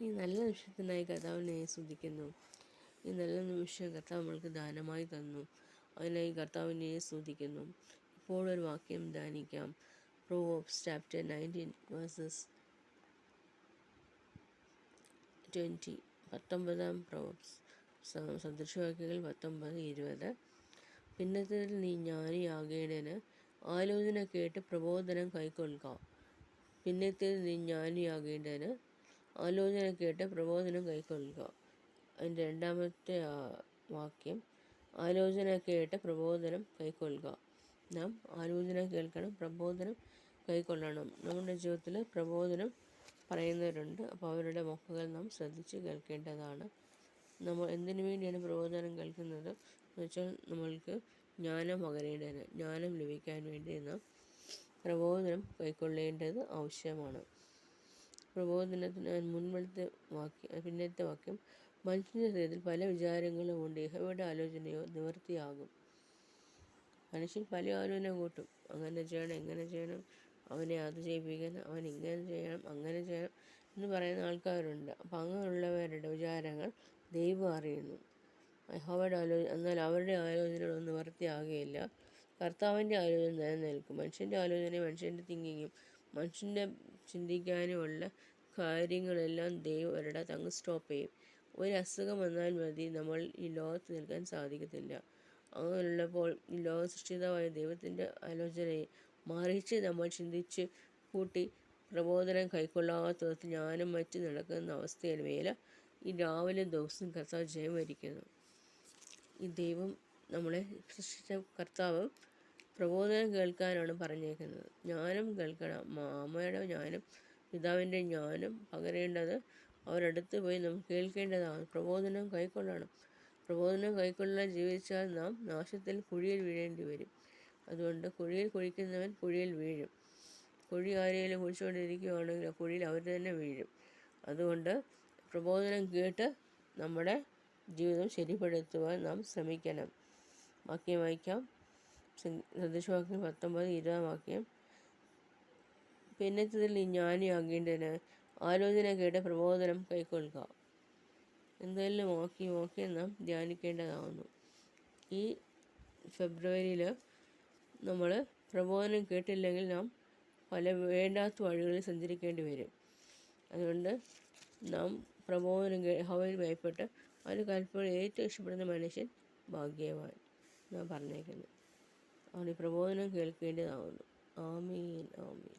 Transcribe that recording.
ഈ നല്ല നിമിഷത്തിനായി കർത്താവിനെ സ്തുതിക്കുന്നു. ഈ നല്ല നിമിഷം കർത്താവ് നമ്മൾക്ക് ദാനമായി തന്നു. അതിനായി കർത്താവിനെ സ്തുതിക്കുന്നു. ഇപ്പോൾ ഒരു വാക്യം ധ്യാനിക്കാം. Proverbs chapter 19 verses 20. 19 Proverbs. സദൃശവാക്യങ്ങൾ 19-20. പിന്നത്തേതിൽ നീ ജ്ഞാനിയാകേണ്ടതിന് ആലോചന കേട്ട് പ്രബോധനം കൈക്കൊള്ളുക. പിന്നത്തേതിൽ നീ ജ്ഞാനിയാകേണ്ടതിന് ആലോചന കേട്ട് പ്രബോധനം കൈക്കൊള്ളുക. അതിൻ്റെ രണ്ടാമത്തെ വാക്യം ആലോചന കേട്ട് പ്രബോധനം കൈക്കൊള്ളുക. നാം ആലോചന കേൾക്കണം, പ്രബോധനം കൈക്കൊള്ളണം. നമ്മുടെ ജീവിതത്തിൽ പ്രബോധനം പറയുന്നവരുണ്ട്. അപ്പോൾ അവരുടെ വാക്കുകൾ നാം ശ്രദ്ധിച്ച് കേൾക്കേണ്ടതാണ്. നമ്മൾ എന്തിനു വേണ്ടിയാണ് പ്രബോധനം കേൾക്കുന്നത് എന്ന് വെച്ചാൽ നമ്മൾക്ക് ജ്ഞാനം പകരേണ്ടതിന്, ജ്ഞാനം ലഭിക്കാൻ വേണ്ടി നാം പ്രബോധനം കൈക്കൊള്ളേണ്ടത് ആവശ്യമാണ്. പ്രബോധനത്തിന് പിന്നത്തെ വാക്യം മനുഷ്യൻ്റെ ഹൃദയത്തിൽ പല വിചാരങ്ങളും കൊണ്ട് യഹോവയുടെ ആലോചനയോ നിവൃത്തിയാകും. മനുഷ്യൻ പല ആലോചന കൂട്ടും. അങ്ങനെ ചെയ്യണം, എങ്ങനെ ചെയ്യണം, അവനെ അത് ചെയ്യിപ്പിക്കണം, അവൻ ഇങ്ങനെ ചെയ്യണം, അങ്ങനെ ചെയ്യണം എന്ന് പറയുന്ന ആൾക്കാരുണ്ട്. അപ്പം അങ്ങനെയുള്ളവരുടെ വിചാരങ്ങൾ ദൈവം അറിയുന്നു. യഹോവയുടെ എന്നാൽ അവരുടെ ആലോചനകളൊന്നും നിവൃത്തിയാകുകയില്ല. കർത്താവിൻ്റെ ആലോചന നിലനിൽക്കും. മനുഷ്യൻ്റെ ആലോചനയും മനുഷ്യൻ്റെ തിങ്കിങ്ങും മനുഷ്യൻ്റെ ചിന്തിക്കാനുമുള്ള കാര്യങ്ങളെല്ലാം ദൈവം ഒരിടത്ത് അങ്ങ് സ്റ്റോപ്പ് ചെയ്യും. ഒരു അസുഖം വന്നാൽ മതി നമ്മൾ ഈ ലോകത്ത് നിൽക്കാൻ സാധിക്കത്തില്ല. അങ്ങനെയുള്ളപ്പോൾ ഈ ലോക സൃഷ്ടിതാവായ ദൈവത്തിൻ്റെ ആലോചനയെ മറിച്ച് നമ്മൾ ചിന്തിച്ച് കൂട്ടി പ്രബോധനം കൈക്കൊള്ളാത്ത വിധത്തിൽ ജ്ഞാനം മറ്റ് നടക്കുന്ന അവസ്ഥയിൽ മേല ഈ രാവിലെ ദിവസം കർത്താവ് ജയം വരിക്കുന്നു. ഈ ദൈവം നമ്മളെ സൃഷ്ടിച്ച കർത്താവ് പ്രബോധനം കേൾക്കാനാണ് പറഞ്ഞേക്കുന്നത്. ജ്ഞാനം കേൾക്കണം. അമ്മയുടെ ജ്ഞാനം, പിതാവിൻ്റെ ജ്ഞാനം പകരേണ്ടത് അവരടുത്ത് പോയി നാം കേൾക്കേണ്ടതാണ്. പ്രബോധനം കൈക്കൊള്ളണം. പ്രബോധനം കൈക്കൊള്ളാൻ ജീവിച്ചാൽ നാം നാശത്തിൽ കുഴിയിൽ വീഴേണ്ടി വരും. അതുകൊണ്ട് കുഴിയിൽ കുഴിക്കുന്നവൻ കുഴിയിൽ വീഴും. കുഴി ആരെങ്കിലും കുഴിച്ചുകൊണ്ടിരിക്കുകയാണെങ്കിൽ ആ കുഴിയിൽ അവർ തന്നെ വീഴും. അതുകൊണ്ട് പ്രബോധനം കേട്ട് നമ്മുടെ ജീവിതം ശരിപ്പെടുത്തുവാൻ നാം ശ്രമിക്കണം. വാക്യം വായിക്കാം. സദൃശവാക്യം 19-20 വാക്യം. പിന്നത്തേതിൽ നീ ജ്ഞാനിയാകേണ്ടതിന് ആലോചന കേട്ട് പ്രബോധനം കൈക്കൊള്ളുക. എന്തെല്ലാം വാക്യം നാം ധ്യാനിക്കേണ്ടതാകുന്നു. ഈ ഫെബ്രുവരിയിൽ നമ്മൾ പ്രബോധനം കേട്ടില്ലെങ്കിൽ നാം പല വേണ്ടാത്ത വഴികളിൽ സഞ്ചരിക്കേണ്ടി വരും. അതുകൊണ്ട് നാം പ്രബോധനം യഹോവയിൽ ഭയപ്പെട്ട് ഒരു കൽപ്പന ഏറ്റവും ഇഷ്ടപ്പെടുന്ന മനുഷ്യൻ ഭാഗ്യവാൻ ഞാൻ പറഞ്ഞേക്കുന്നത്. അവന് പ്രബോധനം കേൾക്കേണ്ടതാകുന്നു. ആമീൻ, ആമീൻ.